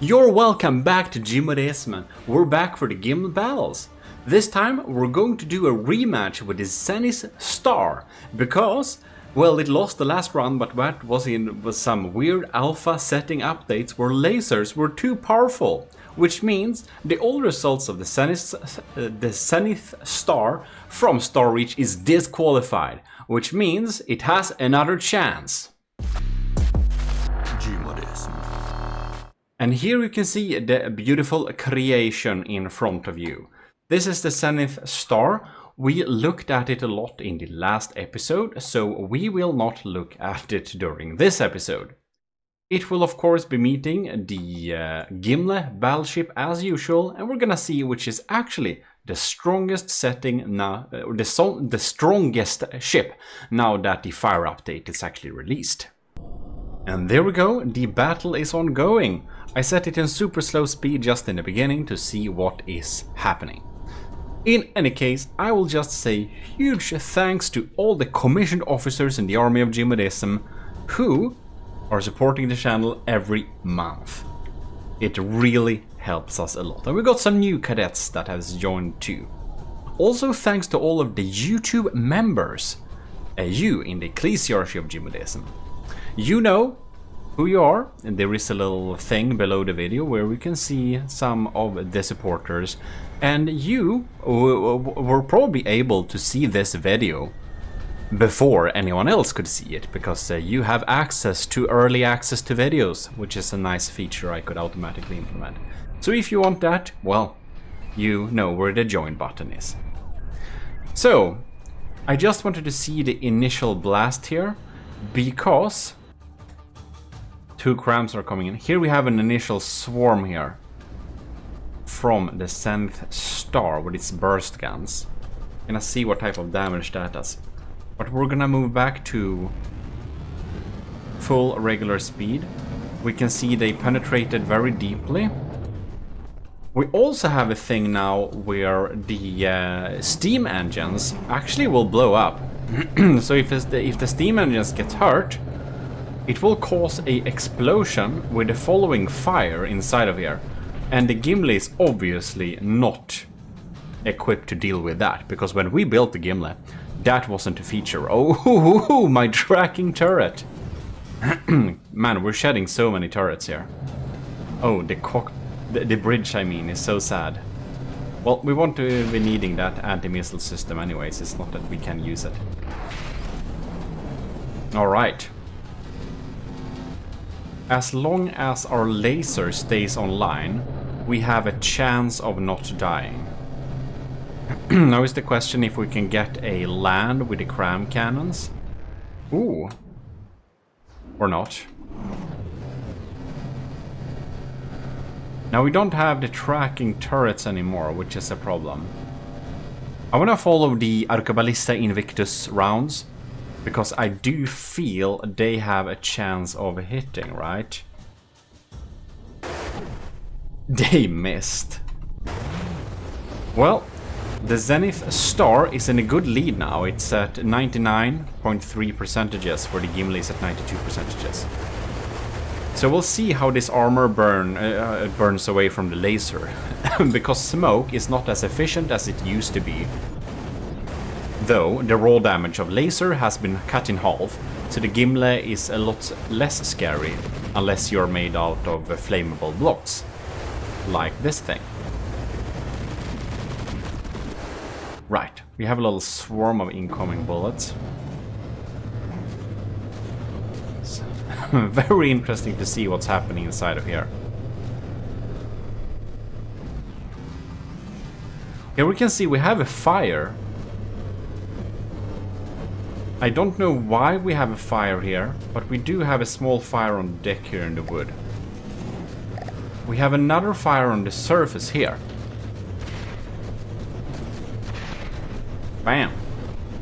You're welcome back to Gmodism. We're back for the Gimle battles. This time we're going to do a rematch with the Zenith Star because, well, it lost the last run, but that was in some weird alpha setting updates where lasers were too powerful, which means the old results of the Zenith Star from Star Reach is disqualified, which means it has another chance. And here you can see the beautiful creation in front of you. This is the Zenith Star. We looked at it a lot in the last episode, so we will not look at it during this episode. It will of course be meeting the Gimle Battleship as usual, and we're gonna see which is actually the strongest setting now, the strongest ship now that the fire update is actually released. And there we go, the battle is ongoing. I set it in super slow speed just in the beginning to see what is happening. In any case, I will just say huge thanks to all the commissioned officers in the army of Gmodism who are supporting the channel every month. It really helps us a lot. And we got some new cadets that has joined too. Also thanks to all of the YouTube members, you in the ecclesiarchy of Gmodism. You know who you are, and there is a little thing below the video where we can see some of the supporters, and you were probably able to see this video before anyone else could see it, because you have early access to videos, which is a nice feature I could automatically implement. So if you want that, well, you know where the join button is. So, I just wanted to see the initial blast here, because two crams are coming in. Here we have an initial swarm here from the Zenith Star with its burst guns. Gonna see what type of damage that does. But we're gonna move back to full regular speed. We can see they penetrated very deeply. We also have a thing now where the steam engines actually will blow up. So if the steam engines get hurt, it will cause an explosion with the following fire inside of here. And the Gimle is obviously not equipped to deal with that, because when we built the Gimle, that wasn't a feature. Oh, my tracking turret! Man, we're shedding so many turrets here. Oh, the bridge, I mean, is so sad. Well, we won't be needing that anti-missile system anyways, it's not that we can use it. Alright. As long as our laser stays online, we have a chance of not dying. Now is the question if we can get a land with the cram cannons. Ooh. Or not. Now we don't have the tracking turrets anymore, which is a problem. I want to follow the Arcabalista Invictus rounds, because I do feel they have a chance of hitting, right? They missed. Well, the Zenith Star is in a good lead now. It's at 99.3%, where the Gimle is at 92%. So we'll see how this armor burns away from the laser. Because smoke is not as efficient as it used to be. Though the raw damage of laser has been cut in half, so the Gimle is a lot less scary unless you're made out of flammable blocks, like this thing. Right, we have a little swarm of incoming bullets. It's very interesting to see what's happening inside of here. Here we can see we have a fire. I don't know why we have a fire here, but we do have a small fire on the deck here in the wood. We have another fire on the surface here. Bam!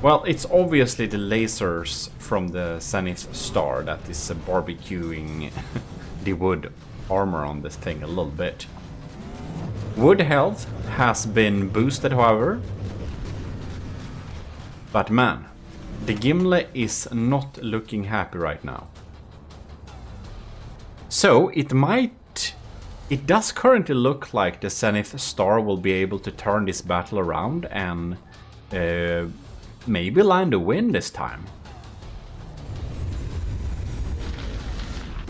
Well, it's obviously the lasers from the Zenith Star that is barbecuing the wood armor on this thing a little bit. Wood health has been boosted, however. But man, the Gimle is not looking happy right now. So it might It does currently look like the Zenith Star will be able to turn this battle around and maybe land a win this time.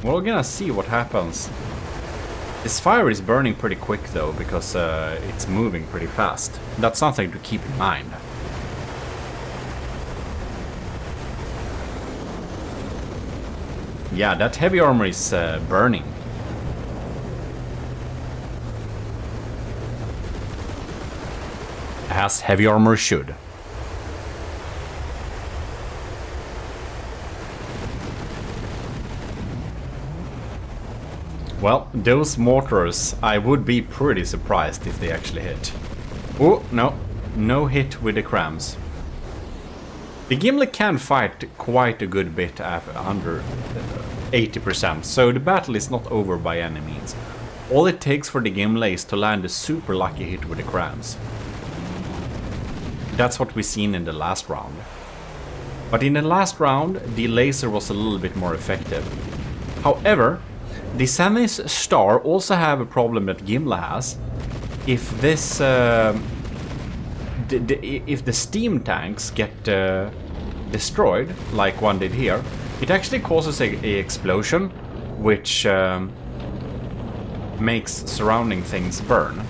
We're gonna see what happens. This fire is burning pretty quick though, because it's moving pretty fast. That's something to keep in mind. Yeah, that heavy armor is burning. As heavy armor should. Well, those mortars, I would be pretty surprised if they actually hit. Oh, no. No hit with the crams. The Gimle can fight quite a good bit under 80%, so the battle is not over by any means. All it takes for the Gimle is to land a super lucky hit with the crams. That's what we've seen in the last round. But in the last round, the laser was a little bit more effective. However, the Zenith Star also have a problem that Gimle has. If this, if the steam tanks get destroyed, like one did here, it actually causes a explosion, which makes surrounding things burn.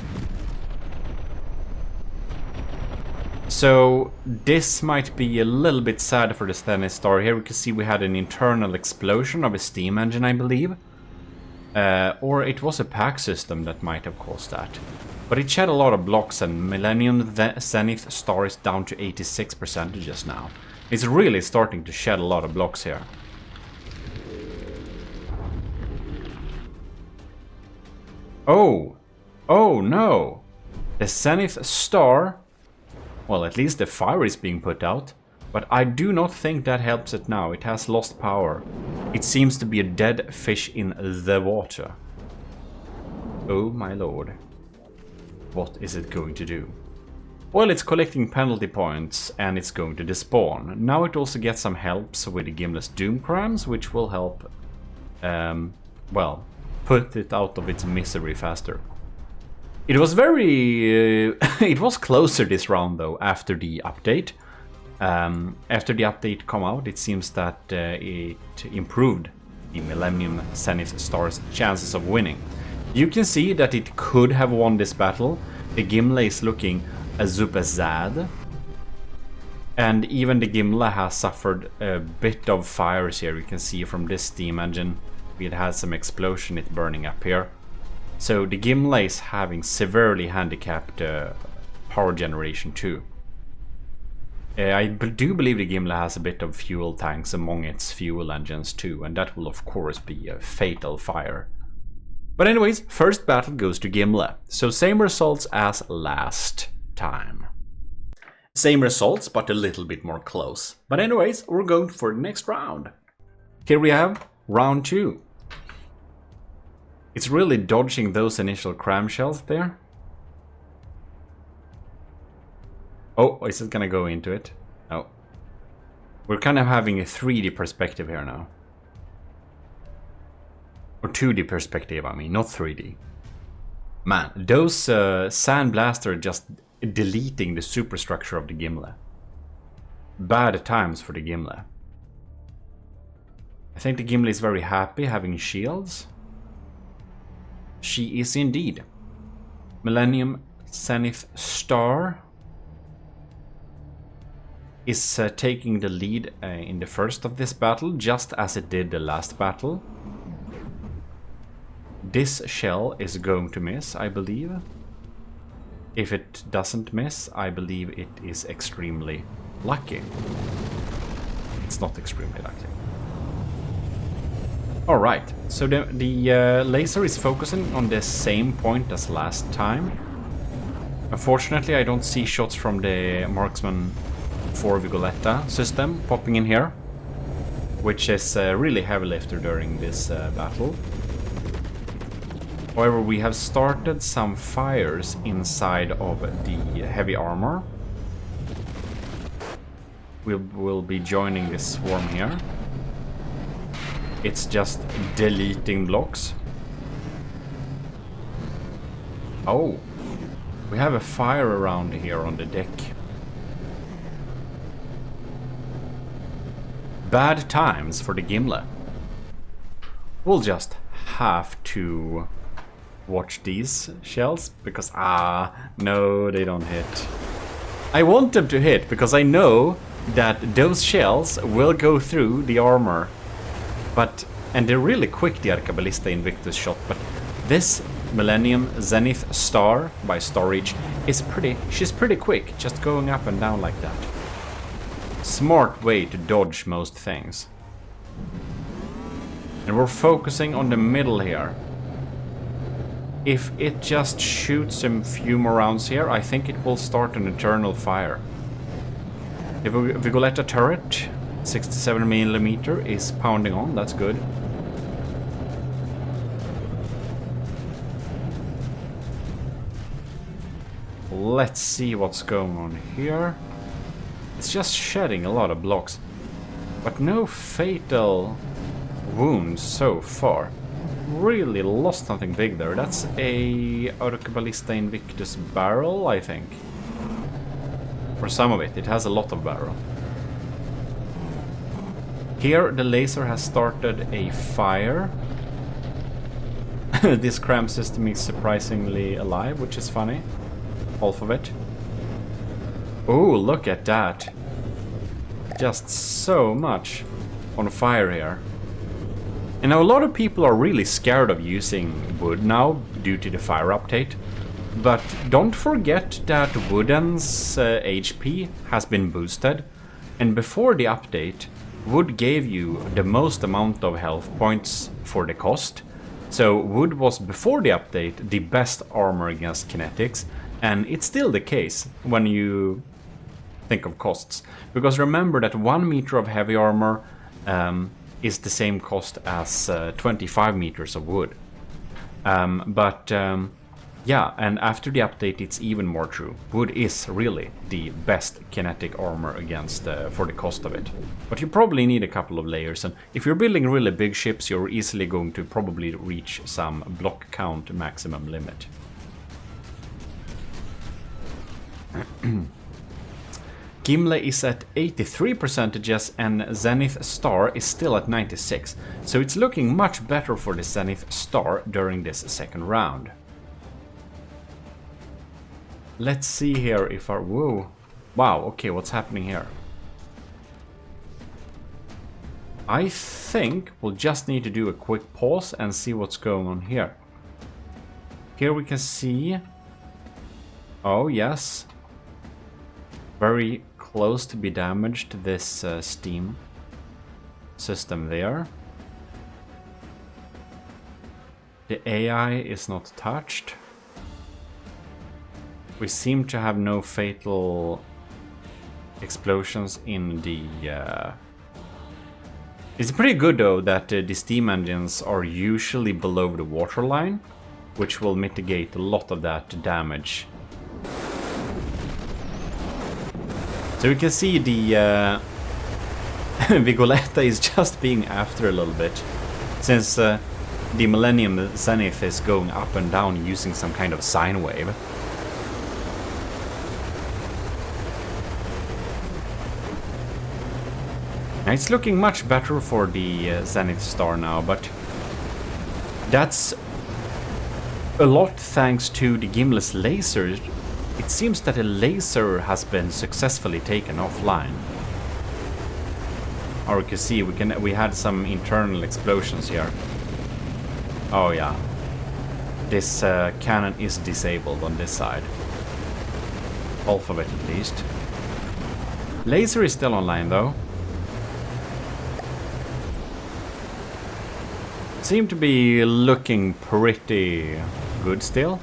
So this might be a little bit sad for the Zenith Star. Here we can see we had an internal explosion of a steam engine, I believe. Or it was a pack system that might have caused that. But it shed a lot of blocks, and Millenium Zenith Star is down to 86% just now. It's really starting to shed a lot of blocks here. Oh! Oh no! The Zenith Star... Well, at least the fire is being put out. But I do not think that helps it now. It has lost power. It seems to be a dead fish in the water. Oh my lord. What is it going to do? Well, it's collecting penalty points and it's going to despawn. Now it also gets some helps with the Gimle's Doom Crams, which will help, well, put it out of its misery faster. It was very... it was closer this round though, after the update. After the update come out, it seems that it improved the Millenium Zenith Star's chances of winning. You can see that it could have won this battle. The Gimle is looking super sad. And even the Gimle has suffered a bit of fires here. You can see from this steam engine, it has some explosion, it's burning up here. So the Gimle is having severely handicapped power generation too. I do believe the Gimle has a bit of fuel tanks among its fuel engines too, and that will of course be a fatal fire. But anyways, first battle goes to Gimle, so same results as last time. Same results, but a little bit more close. But anyways, we're going for the next round. Here we have round 2. It's really dodging those initial cram shells there. Oh, is it gonna go into it? Oh. We're kind of having a 3D perspective here now. Or 2D perspective, I mean, not 3D. Man, those sandblaster just deleting the superstructure of the Gimle. Bad times for the Gimle. I think the Gimle is very happy having shields. She is indeed. Millenium Zenith Star is taking the lead in the first of this battle, just as it did the last battle. This shell is going to miss, I believe. If it doesn't miss, I believe it is extremely lucky. It's not extremely lucky. Alright, so the laser is focusing on the same point as last time. Unfortunately, I don't see shots from the Marksman 4 Vigoletta system popping in here, which is really heavy lifter during this battle. However, we have started some fires inside of the heavy armor. We'll be joining this swarm here. It's just deleting blocks. Oh, we have a fire around here on the deck. Bad times for the Gimle. We'll just have to watch these shells because no, they don't hit. I want them to hit because I know that those shells will go through the armor. And they're really quick, the Arcaballista Invictus shot, but this Millenium Zenith Star by Storage is she's pretty quick, just going up and down like that. Smart way to dodge most things. And we're focusing on the middle here. If it just shoots a few more rounds here, I think it will start an eternal fire. If Vigoletta turret, 67mm, is pounding on, that's good. Let's see what's going on here. It's just shedding a lot of blocks, but no fatal wounds so far. Really lost something big there. That's a Arcaballista Invictus barrel, I think. For some of it, it has a lot of barrel. Here the laser has started a fire. This cram system is surprisingly alive, which is funny. Half of it. Oh, look at that. Just so much on fire here. And now a lot of people are really scared of using wood now due to the fire update. But don't forget that wooden's HP has been boosted. And before the update, wood gave you the most amount of health points for the cost. So wood was before the update the best armor against kinetics. And it's still the case when you think of costs. Because remember that 1 meter of heavy armor is the same cost as 25 meters of wood. Yeah, and after the update it's even more true. Wood is really the best kinetic armor against for the cost of it. But you probably need a couple of layers, and if you're building really big ships you're easily going to probably reach some block count maximum limit. Gimle is at 83% and Zenith Star is still at 96%, so it's looking much better for the Zenith Star during this second round. Let's see here if our... Whoa. Wow, okay, what's happening here? I think we'll just need to do a quick pause and see what's going on here. Here we can see... Oh, yes. Very close to be damaged, this steam system there. The AI is not touched. We seem to have no fatal explosions in the... It's pretty good though that the steam engines are usually below the waterline, which will mitigate a lot of that damage. So you can see the Vigoletta is just being after a little bit, since the Millenium Zenith is going up and down using some kind of sine wave. Now it's looking much better for the Zenith Star now, but that's a lot thanks to the Gimle's lasers. It seems that a laser has been successfully taken offline. Or you can see we had some internal explosions here. Oh yeah. This cannon is disabled on this side. Half of it at least. Laser is still online though. Seem to be looking pretty good still.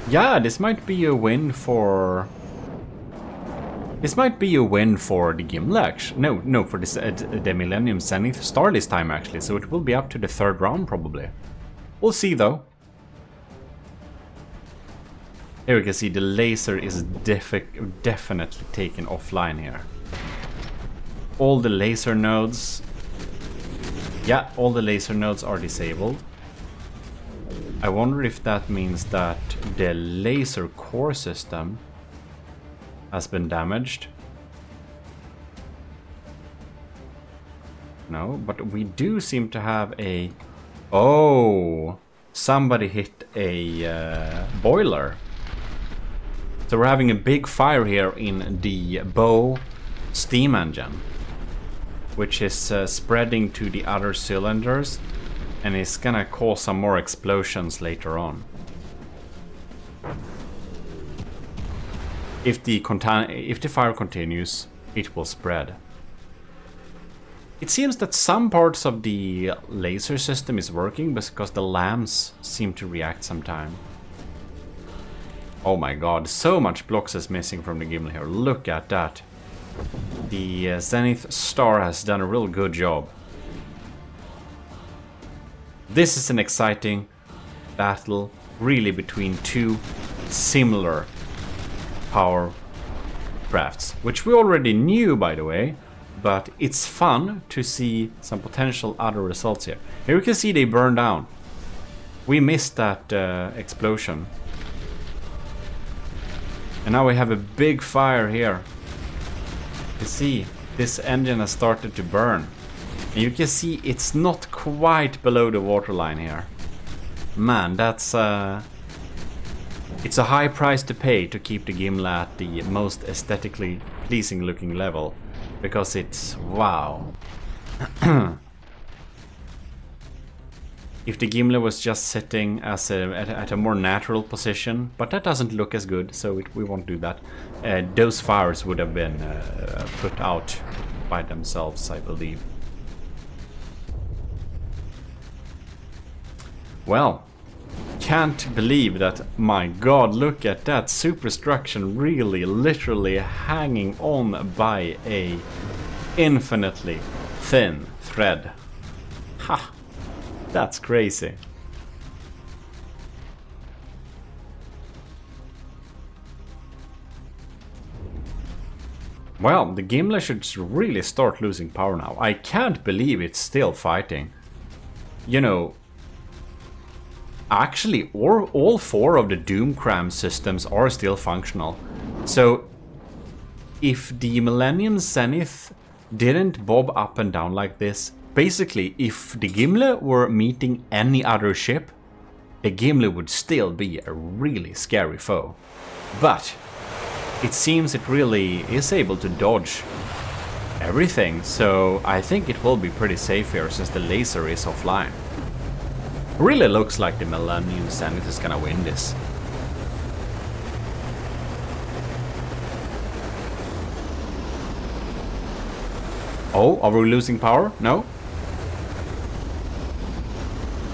Yeah, this might be a win for... This might be a win for the Gimle, actually. No, for this, the Millenium Zenith Star this time, actually. So it will be up to the third round, probably. We'll see, though. Here we can see the laser is definitely taken offline here. All the laser nodes Yeah, all the laser nodes are disabled. I wonder if that means that the laser core system has been damaged. No, but we do seem to have a... Oh! Somebody hit a boiler. So we're having a big fire here in the bow steam engine, which is spreading to the other cylinders, and it's gonna cause some more explosions later on. If the fire continues, it will spread. It seems that some parts of the laser system is working because the lamps seem to react sometime. Oh my god, so much blocks is missing from the Gimle here. Look at that. The Zenith Star has done a real good job. This is an exciting battle, really, between two similar power crafts, which we already knew, by the way, but it's fun to see some potential other results here. Here we can see they burn down. We missed that explosion. And now we have a big fire here. You see, this engine has started to burn. And you can see it's not quite below the waterline here. Man, that's... it's a high price to pay to keep the Gimle at the most aesthetically pleasing looking level. Because it's... wow. If the Gimle was just sitting as at a more natural position, but that doesn't look as good, so we won't do that. Those fires would have been put out by themselves, I believe. Well, can't believe that, my god, look at that superstructure really literally hanging on by a infinitely thin thread. Ha! That's crazy. Well, the Gimle should really start losing power now. I can't believe it's still fighting. You know, actually, all four of the Doomcram systems are still functional. So, if the Millenium Zenith didn't bob up and down like this, basically, if the Gimle were meeting any other ship, the Gimle would still be a really scary foe. But it seems it really is able to dodge everything, so I think it will be pretty safe here since the laser is offline. Really looks like the Millenium Zenith is gonna win this. Oh, are we losing power? No?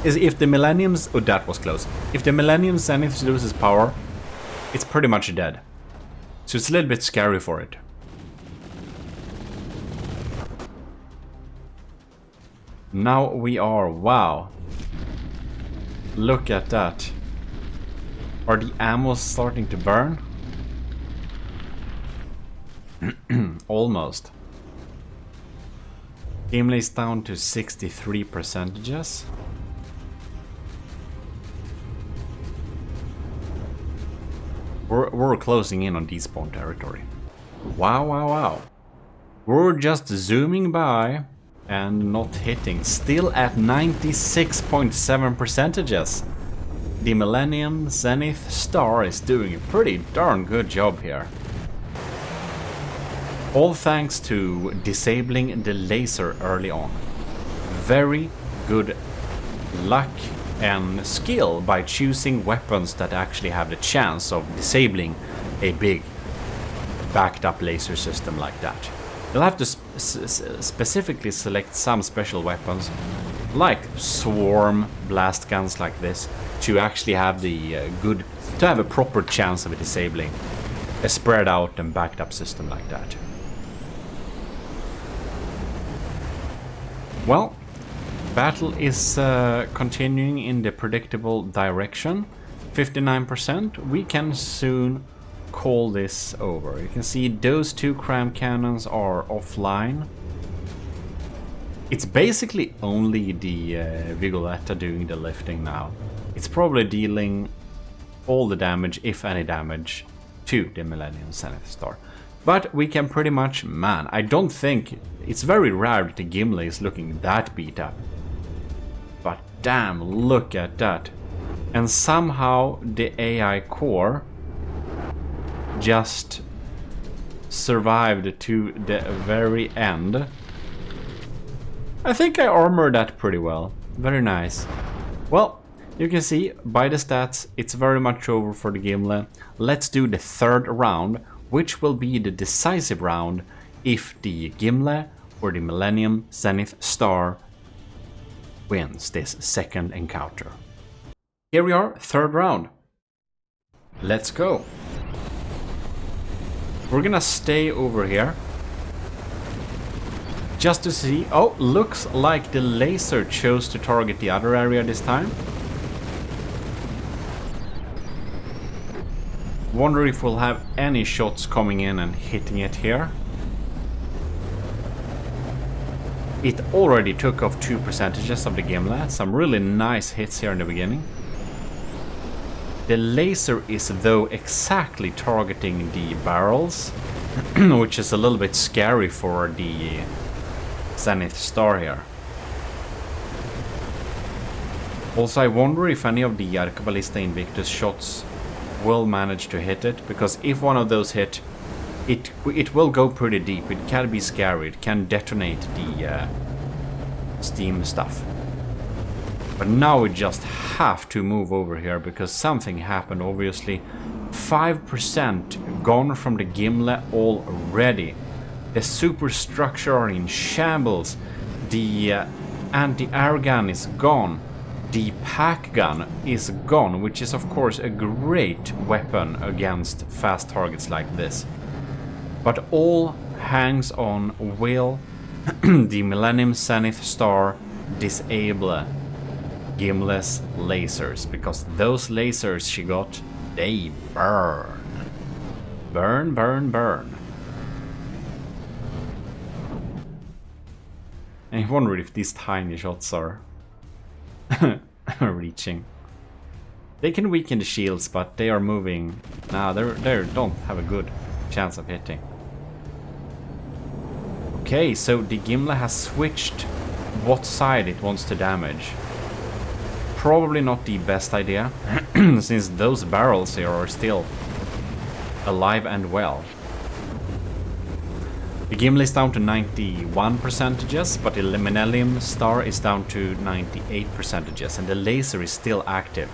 If the Millennium's... oh, that was close. If the Millenium Zenith loses power, it's pretty much dead. So it's a little bit scary for it. Now we are... wow. Look at that. Are the ammos starting to burn? Almost. Gimle is down to 63%. We're closing in on despawn territory. Wow, wow, wow. We're just zooming by and not hitting. Still at 96.7%. The Millenium Zenith Star is doing a pretty darn good job here. All thanks to disabling the laser early on. Very good luck and skill by choosing weapons that actually have the chance of disabling a big backed up laser system like that. You'll have to specifically select some special weapons like swarm blast guns like this to actually have the to have a proper chance of disabling a spread out and backed up system like that. Well, battle is continuing in the predictable direction. 59%. We can soon call this over. You can see those two cram cannons are offline. It's basically only the Vigoletta doing the lifting now. It's probably dealing all the damage, if any damage, to the Millenium Zenith Star. But we can pretty much, man, I don't think, it's very rare that the Gimle is looking that beat up. But damn, look at that. And somehow the AI core just survived to the very end. I think I armored that pretty well. Very nice. Well, you can see by the stats, it's very much over for the Gimle. Let's do the third round, which will be the decisive round if the Gimle or the Millenium Zenith Star wins this second encounter. Here we are, third round. Let's go. We're gonna stay over here. Just to see. Oh, looks like the laser chose to target the other area this time. Wonder if we'll have any shots coming in and hitting it here. It already took off 2% of the Gimle. Some really nice hits here in the beginning. The laser is though exactly targeting the barrels, which is a little bit scary for the Zenith Star here. Also, I wonder if any of the Arcabalista Invictus shots will manage to hit it, because if one of those hit, it will go pretty deep. It can be scary. It can detonate the steam stuff. But now we just have to move over here because something happened, obviously. 5% gone from the Gimle already. The superstructure are in shambles. The anti-air gun is gone. The pack gun is gone, which is of course a great weapon against fast targets like this. But all hangs on will the Millenium Zenith Star disable Gimle's lasers, because those lasers she got, they burn. Burn, burn, burn. And I wonder if these tiny shots are reaching. They can weaken the shields, but they are moving. Nah, they don't have a good chance of hitting. Okay, so the Gimle has switched what side it wants to damage. Probably not the best idea, since those barrels here are still alive and well. The Gimle is down to 91%, but the Millenium Star is down to 98%, and the laser is still active.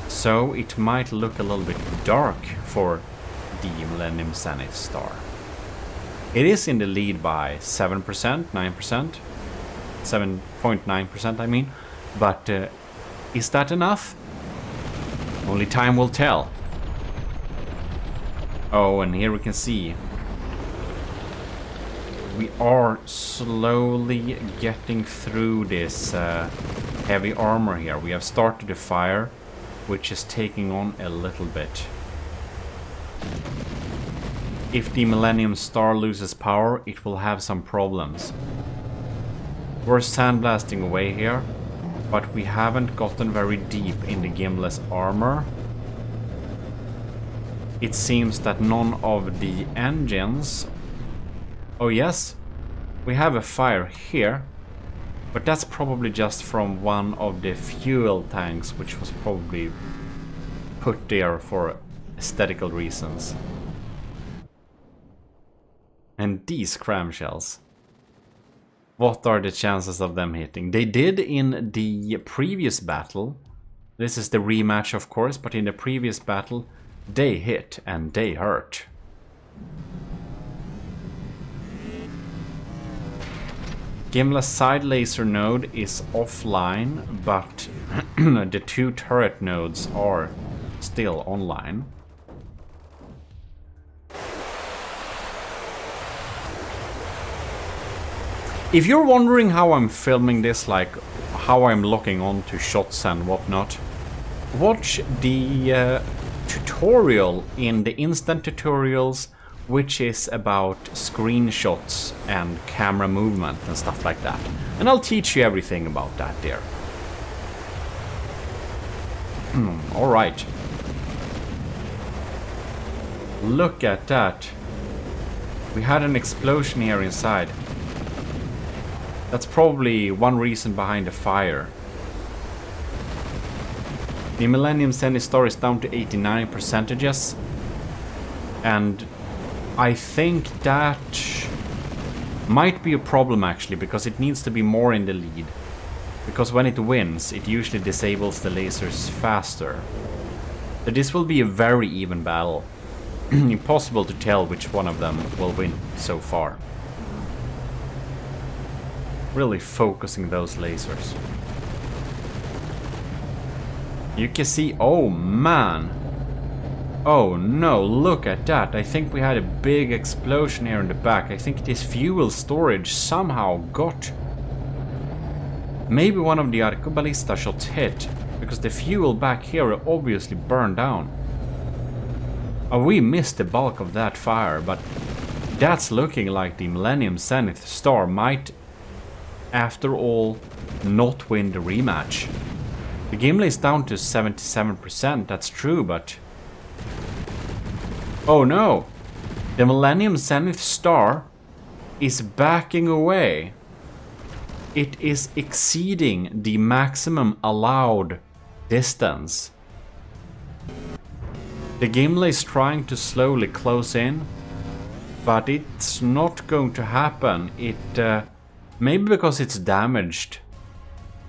So it might look a little bit dark for the Millenium Zenith Star. It is in the lead by 7%, 9%, 7.9% I mean, but is that enough? Only time will tell. Oh, and here we can see we are slowly getting through this heavy armor here. We have started a fire, which is taking on a little bit. If the Millenium Star loses power, it will have some problems. We're sandblasting away here, but we haven't gotten very deep in the Gimle's armor. It seems that none of the engines... Oh yes, we have a fire here, but that's probably just from one of the fuel tanks, which was probably put there for aesthetical reasons. And these cramshells. What are the chances of them hitting? They did in the previous battle. This is the rematch, of course, but in the previous battle, they hit and they hurt. Gimle's side laser node is offline, but the two turret nodes are still online. If you're wondering how I'm filming this, like how I'm locking on to shots and whatnot, watch the tutorial in the instant tutorials which is about screenshots and camera movement and stuff like that. And I'll teach you everything about that there. Alright. Look at that. We had an explosion here inside. That's probably one reason behind the fire. The Millenium Zenith Star is down to 89%. And I think that might be a problem actually, because it needs to be more in the lead. Because when it wins, it usually disables the lasers faster. So this will be a very even battle. Impossible to tell which one of them will win so far. Really focusing those lasers. You can see, oh man! Oh no, look at that. I think we had a big explosion here in the back. I think this fuel storage somehow got... Maybe one of the arqueballista shots hit, because the fuel back here obviously burned down. Oh, we missed the bulk of that fire, but that's looking like the Millenium Zenith Star might, after all, not win the rematch. The Gimle is down to 77%, that's true, but... Oh no! The Millenium Zenith Star is backing away. It is exceeding the maximum allowed distance. The Gimle is trying to slowly close in, but it's not going to happen. Maybe because it's damaged.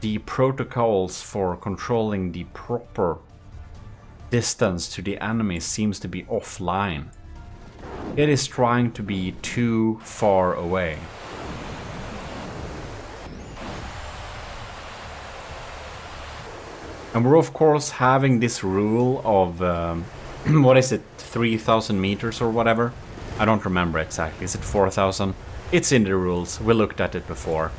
The protocols for controlling the proper distance to the enemy seems to be offline. It is trying to be too far away. And we're of course having this rule of, what is it, 3,000 meters or whatever? I don't remember exactly, is it 4,000? It's in the rules, we looked at it before.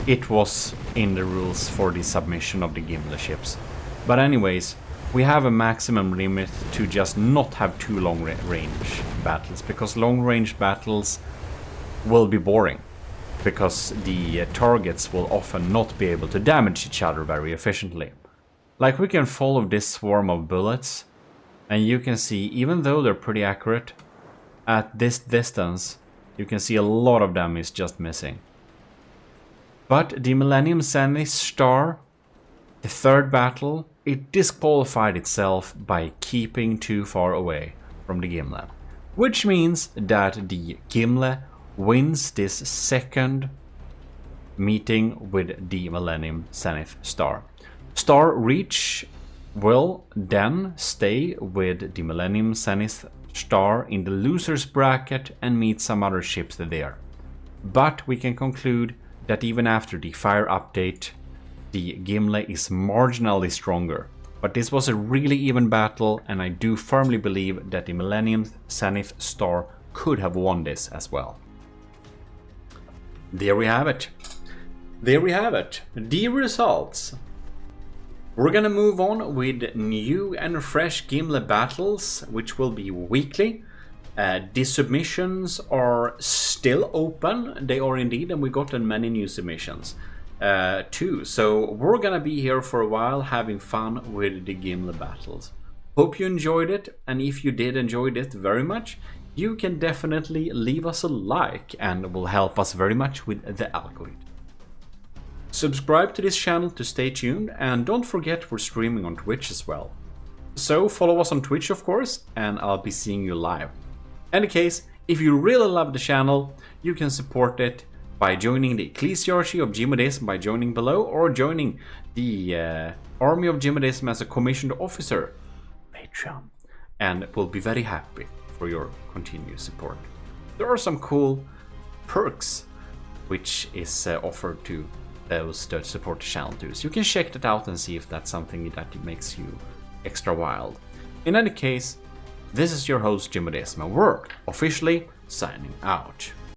It was in the rules for the submission of the Gimle ships. But anyways, we have a maximum limit to just not have too long range battles, because long range battles will be boring. Because the targets will often not be able to damage each other very efficiently. Like we can follow this swarm of bullets, and you can see, even though they're pretty accurate, at this distance, you can see a lot of them is just missing. But the Millenium Zenith Star, the third battle, it disqualified itself by keeping too far away from the Gimle. Which means that the Gimle wins this second meeting with the Millenium Zenith Star. Star Reach will then stay with the Millenium Zenith Star in the losers bracket and meet some other ships there. But we can conclude that even after the fire update, the Gimle is marginally stronger. But this was a really even battle, and I do firmly believe that the Millenium Zenith Star could have won this as well. There we have it. There we have it. The results. We're gonna move on with new and fresh Gimle battles, which will be weekly. The submissions are still open. They are indeed, and we got many new submissions too. So we're gonna be here for a while having fun with the Gimle battles. Hope you enjoyed it, and if you did enjoy it very much, you can definitely leave us a like and will help us very much with the algorithm. Subscribe to this channel to stay tuned, and don't forget we're streaming on Twitch as well. So follow us on Twitch of course, and I'll be seeing you live. In any case, if you really love the channel, you can support it by joining the Ecclesiarchy of GMODISM by joining below, or joining the Army of GMODISM as a commissioned officer, Patreon, and we'll be very happy for your continued support. There are some cool perks which is offered to those that support the channel too, so you can check that out and see if that's something that makes you extra wild. In any case, this is your host Gmodism, and we're officially signing out.